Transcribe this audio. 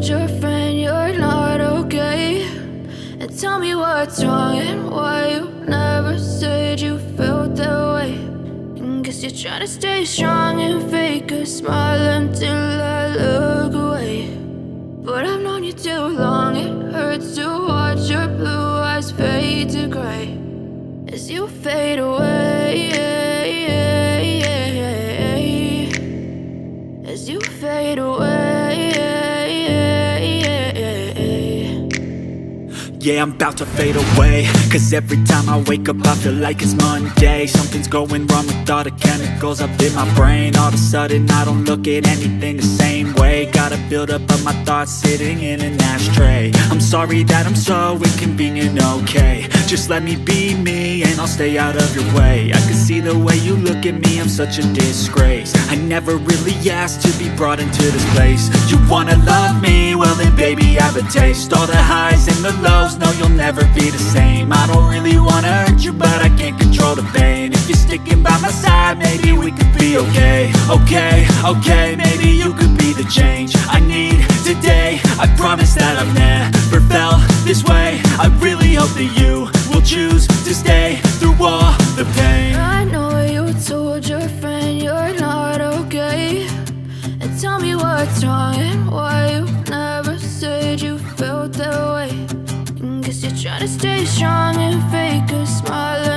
told your friend you're not okay? And tell me what's wrong and why you never said you felt that way. And guess you're trying to stay strong and fake a smile until I look away. But I've known you too long, it hurts to watch your blue eyes fade to gray as you fade away, as you fade away. Yeah, I'm about to fade away, cause every time I wake up I feel like it's Monday. Something's going wrong with all the chemicals up in my brain. All of a sudden I don't look at anything the same way. Got a buildup of my thoughts sitting in an ashtray. I'm sorry that I'm so inconvenient, okay? Just let me be me and I'll stay out of your way. I can see the way you look at me, I'm such a disgrace. I never really asked to be brought into this place. You wanna love me? Well then baby have a taste. All the highs and the lows, no you'll never be the same. I don't really wanna hurt you but I can't control the pain. If you're sticking by my side maybe we could be okay. Okay, maybe you could be the change I need today. I promise that I've never felt this way. I really hope that you will choose to stay through all the pain. I know you told your friend you're not okay. And tell me what's wrong and why you never said you felt that way. And guess you're trying to stay strong and fake a smile